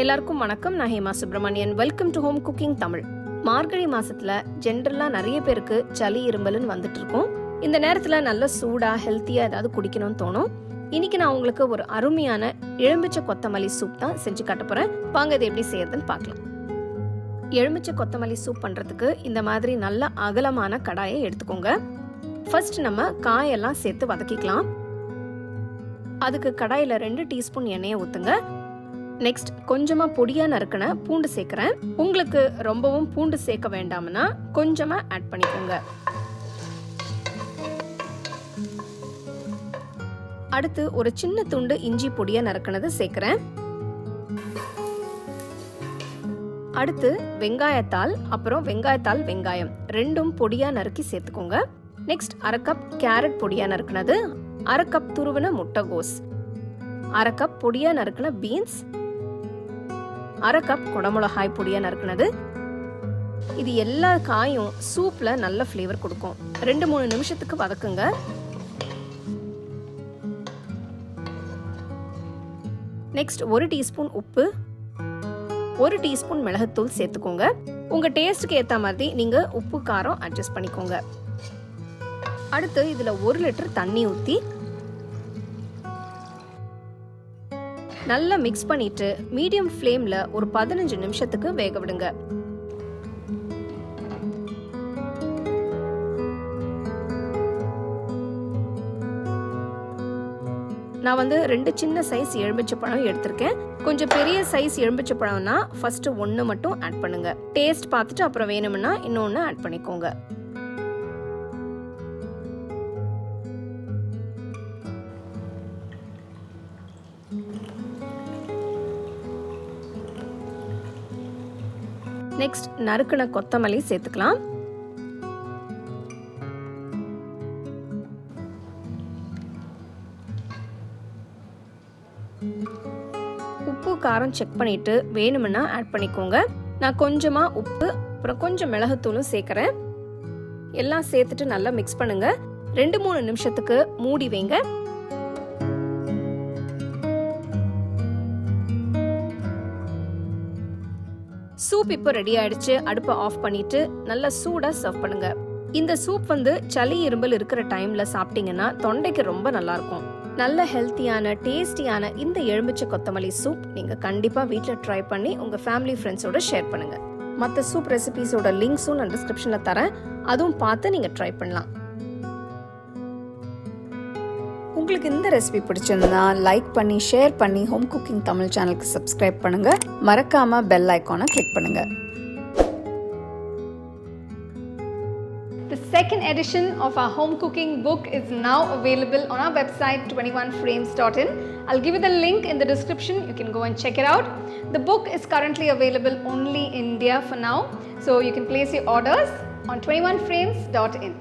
எல்லாருக்கும் வணக்கம். நான் Hema Subramanian. Welcome to home cooking Tamil. Margazhi மாசத்துல ஜென்ரலா நிறைய பேருக்கு சளி இரும்பல்னு வந்துட்டு இருக்கும். இந்த நேரத்துல நல்ல சூடா ஹெல்த்தியா ஏதாவது குடிக்கணும்னு தோணும். இன்னைக்கு நான் உங்களுக்கு ஒரு அருமையான எலுமிச்சை கொத்தமல்லி சூப் தான் செஞ்சு காட்ட போறேன். வாங்க இது எப்படி செய்யறதுன்னு பார்க்கலாம். எலுமிச்சை கொத்தமல்லி சூப் பண்றதுக்கு இந்த மாதிரி நல்ல அகலமான கடாயை எடுத்துக்கோங்க. ஃபர்ஸ்ட் நம்ம காயெல்லாம் சேர்த்து வதக்கிக்கலாம். அதுக்கு கடாயில 2 டீஸ்பூன் எண்ணெயை ஊத்துங்க. நெக்ஸ்ட் கொஞ்சமா பொடியா நறுக்கின பூண்டு சேர்க்கிறேன். உங்களுக்கு ரொம்பவும் பூண்டு சேர்க்க வேண்டாம்னா கொஞ்சமா ஆட் பண்ணிக்கோங்க. அடுத்து ஒரு சின்ன துண்டு இஞ்சி பொடியா நறுக்கினது சேர்க்கிறேன். அடுத்து வெங்காயத்தாள், அப்புறம் வெங்காயம் ரெண்டும் பொடியா நறுக்கி சேர்த்துக்கோங்க. நெக்ஸ்ட் 1/2 கப் கேரட் பொடியா நறுக்கினது, 1/2 கப் துருவின முட்டைகோஸ், 1/2 கப் பொடியா நறுக்கின பீன்ஸ், 1/2 கப் குடமிளகாய் பொடியா நறுக்கினது. இது எல்லா காயும் சூப்ல நல்ல ஃப்ளேவர் கொடுக்கும். 2-3 நிமிஷத்துக்கு வதக்குங்க. நெக்ஸ்ட் 1 டீஸ்பூன் உப்பு, 1 டீஸ்பூன் மிளகுத்தூள் சேர்த்துக்கோங்க. உங்க டேஸ்ட்டுக்கு ஏற்ற மாதிரி நீங்க உப்பு காரம் அட்ஜஸ்ட் பண்ணிக்கோங்க. அடுத்து இதுல 1 லிட்டர் தண்ணி ஊற்றி நல்லா மிக்ஸ் பண்ணிட்டு மீடியம் ஃப்ளேம்ல ஒரு 15 நிமிஷத்துக்கு வேக விடுங்க. நான் 2 சின்ன சைஸ் எலுமிச்சை பழம் எடுத்திருக்கேன். கொஞ்சம் பெரிய சைஸ் எலுமிச்சை பழம்னா ஃபர்ஸ்ட் 1 மட்டும் ஆட் பண்ணுங்க. டேஸ்ட் பார்த்துட்டு அப்புறம் வேணும்னா இன்னொன்னு ஆட் பண்ணிக்கோங்க. நெக்ஸ்ட் நறுக்கின கொத்தமல்லி சேர்த்துக்கலாம். உப்பு காரம் செக் பண்ணிட்டு வேணும்னா ஆட் பண்ணிக்கோங்க. நான் கொஞ்சமா உப்பு அப்புறம் கொஞ்சம் மிளகுத்தூளும் சேர்க்கிறேன். எல்லாம் சேர்த்துட்டு நல்லா மிக்ஸ் பண்ணுங்க. 2-3 நிமிஷத்துக்கு மூடி வைங்க. சூப் இப்போ ரெடி ஆயிடுச்சு. அடுப்பை ஆஃப் பண்ணிட்டு நல்லா சூடா சர்வ் பண்ணுங்க. இந்த சூப் சளி இரும்பல் இருக்கிற டைம்ல சாப்பிட்டீங்கன்னா தொண்டைக்கு ரொம்ப நல்லா இருக்கும். நல்ல ஹெல்த்தியான டேஸ்டியான இந்த எலுமிச்சை கொத்தமல்லி சூப் நீங்க கண்டிப்பா வீட்ல ட்ரை பண்ணி உங்க ஃபேமிலி ஃப்ரெண்ட்ஸோட ஷேர் பண்ணுங்க. மற்ற சூப் ரெசிபிஸோட லிங்க்ஸும் நான் டிஸ்கிரிப்ஷன்ல தரேன். அதுவும் பார்த்து நீங்க ட்ரை பண்ணலாம். உங்களுக்கு இந்த ரெசிபி பிடிச்சிருந்தா லைக் பண்ணி ஷேர் பண்ணி ஹோம் குக்கிங் தமிழ் சேனலுக்கு சப்ஸ்கிரைப் பண்ணுங்க. மறக்காம பெல் ஐகானை கிளிக் பண்ணுங்க. The second edition of our home cooking book is now available on our website 21frames.in. I'll give you the link in the description. You can go and check it out. The book is currently available only in India for now, so you can place your orders on 21frames.in.